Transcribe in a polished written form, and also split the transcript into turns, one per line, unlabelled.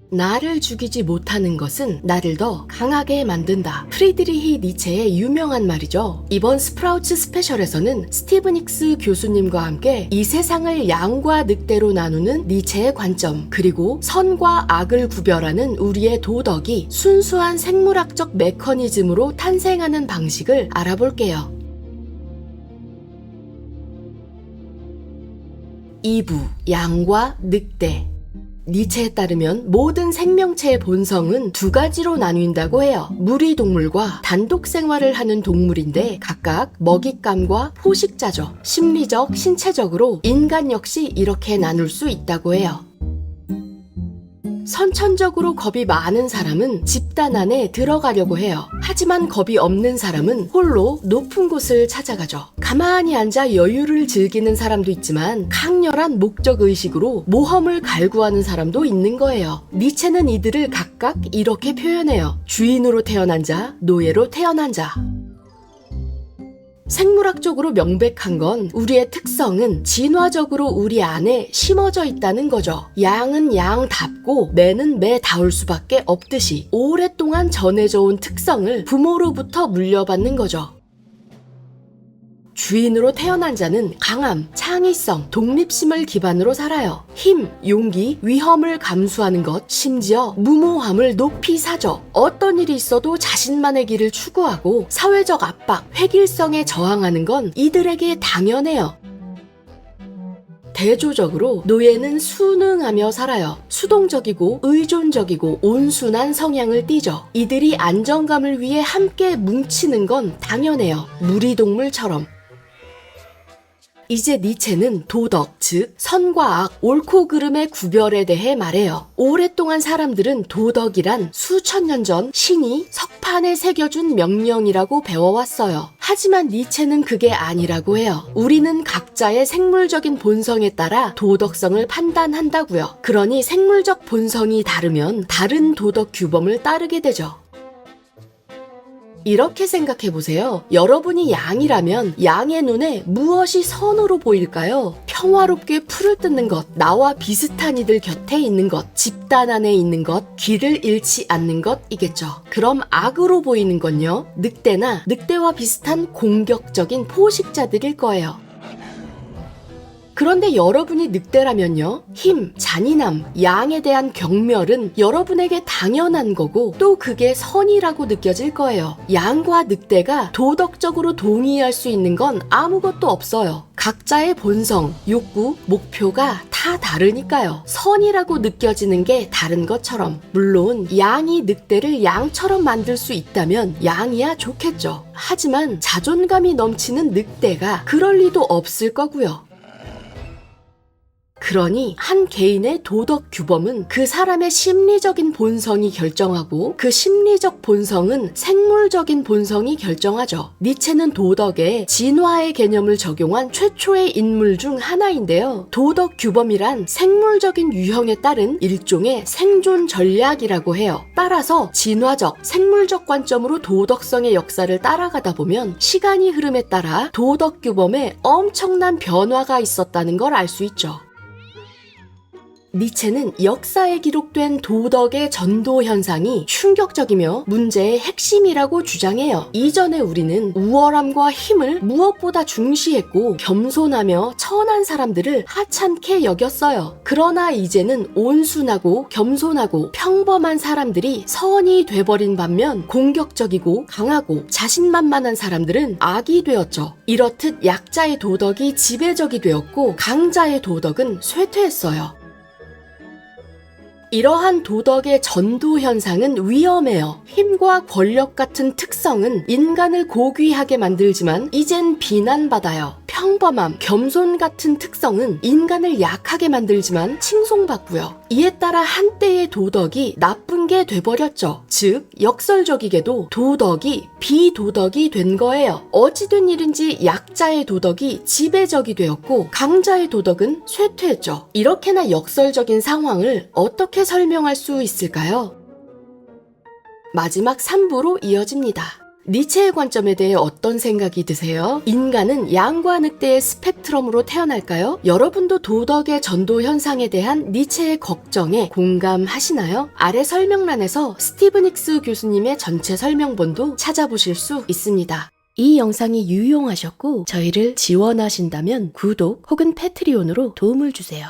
나를 죽이지 못하는 것은 나를 더 강하게 만든다. 프리드리히 니체의 유명한 말이죠. 이번 스프라우츠 스페셜에서는 스티브 닉스 교수님과 함께 이 세상을 양과 늑대로 나누는 니체의 관점, 그리고 선과 악을 구별하는 우리의 도덕이 순수한 생물학적 메커니즘으로 탄생하는 방식을 알아볼게요. 2부 양과 늑대. 니체에 따르면 모든 생명체의 본성은 두 가지로 나뉜다고 해요. 무리동물과 단독 생활을 하는 동물인데 각각 먹잇감과 포식자죠. 심리적, 신체적으로 인간 역시 이렇게 나눌 수 있다고 해요. 선천적으로 겁이 많은 사람은 집단 안에 들어가려고 해요. 하지만 겁이 없는 사람은 홀로 높은 곳을 찾아가죠. 가만히 앉아 여유를 즐기는 사람도 있지만 강렬한 목적의식으로 모험을 갈구하는 사람도 있는 거예요. 니체는 이들을 각각 이렇게 표현해요. 주인으로 태어난 자, 노예로 태어난 자. 생물학적으로 명백한 건 우리의 특성은 진화적으로 우리 안에 심어져 있다는 거죠. 양은 양답고 매는 매다울 수밖에 없듯이 오랫동안 전해져 온 특성을 부모로부터 물려받는 거죠. 주인으로 태어난 자는 강함, 창의성, 독립심을 기반으로 살아요. 힘, 용기, 위험을 감수하는 것, 심지어 무모함을 높이 사죠. 어떤 일이 있어도 자신만의 길을 추구하고 사회적 압박, 획일성에 저항하는 건 이들에게 당연해요. 대조적으로 노예는 순응하며 살아요. 수동적이고 의존적이고 온순한 성향을 띠죠. 이들이 안정감을 위해 함께 뭉치는 건 당연해요. 무리동물처럼. 이제 니체는 도덕, 즉 선과 악, 옳고 그름의 구별에 대해 말해요. 오랫동안 사람들은 도덕이란 수천 년 전 신이 석판에 새겨준 명령이라고 배워왔어요. 하지만 니체는 그게 아니라고 해요. 우리는 각자의 생물적인 본성에 따라 도덕성을 판단한다고요. 그러니 생물적 본성이 다르면 다른 도덕 규범을 따르게 되죠. 이렇게 생각해보세요. 여러분이 양이라면 양의 눈에 무엇이 선으로 보일까요? 평화롭게 풀을 뜯는 것, 나와 비슷한 이들 곁에 있는 것, 집단 안에 있는 것, 길을 잃지 않는 것이겠죠. 그럼 악으로 보이는 건요? 늑대나 늑대와 비슷한 공격적인 포식자들일 거예요. 그런데 여러분이 늑대라면요, 힘, 잔인함, 양에 대한 경멸은 여러분에게 당연한 거고 또 그게 선이라고 느껴질 거예요. 양과 늑대가 도덕적으로 동의할 수 있는 건 아무것도 없어요. 각자의 본성, 욕구, 목표가 다 다르니까요. 선이라고 느껴지는 게 다른 것처럼. 물론 양이 늑대를 양처럼 만들 수 있다면 양이야 좋겠죠. 하지만 자존감이 넘치는 늑대가 그럴 리도 없을 거고요. 그러니 한 개인의 도덕 규범은 그 사람의 심리적인 본성이 결정하고 그 심리적 본성은 생물적인 본성이 결정하죠. 니체는 도덕에 진화의 개념을 적용한 최초의 인물 중 하나인데요. 도덕 규범이란 생물적인 유형에 따른 일종의 생존 전략이라고 해요. 따라서 진화적, 생물적 관점으로 도덕성의 역사를 따라가다 보면 시간이 흐름에 따라 도덕 규범에 엄청난 변화가 있었다는 걸 알 수 있죠. 니체는 역사에 기록된 도덕의 전도 현상이 충격적이며 문제의 핵심이라고 주장해요. 이전에 우리는 우월함과 힘을 무엇보다 중시했고 겸손하며 천한 사람들을 하찮게 여겼어요. 그러나 이제는 온순하고 겸손하고 평범한 사람들이 선이 돼버린 반면 공격적이고 강하고 자신만만한 사람들은 악이 되었죠. 이렇듯 약자의 도덕이 지배적이 되었고 강자의 도덕은 쇠퇴했어요. 이러한 도덕의 전도 현상은 위험해요. 힘과 권력 같은 특성은 인간을 고귀하게 만들지만 이젠 비난받아요. 평범함, 겸손 같은 특성은 인간을 약하게 만들지만 칭송받고요. 이에 따라 한때의 도덕이 나쁜 게 돼버렸죠. 즉 역설적이게도 도덕이 비도덕이 된 거예요. 어찌된 일인지 약자의 도덕이 지배적이 되었고 강자의 도덕은 쇠퇴했죠. 이렇게나 역설적인 상황을 어떻게 설명할 수 있을까요? 마지막 3부로 이어집니다. 니체의 관점에 대해 어떤 생각이 드세요? 인간은 양과 늑대의 스펙트럼으로 태어날까요? 여러분도 도덕의 전도 현상에 대한 니체의 걱정에 공감하시나요? 아래 설명란에서 스티브 닉스 교수님의 전체 설명본도 찾아보실 수 있습니다. 이 영상이 유용하셨고 저희를 지원하신다면 구독 혹은 패트리온으로 도움을 주세요.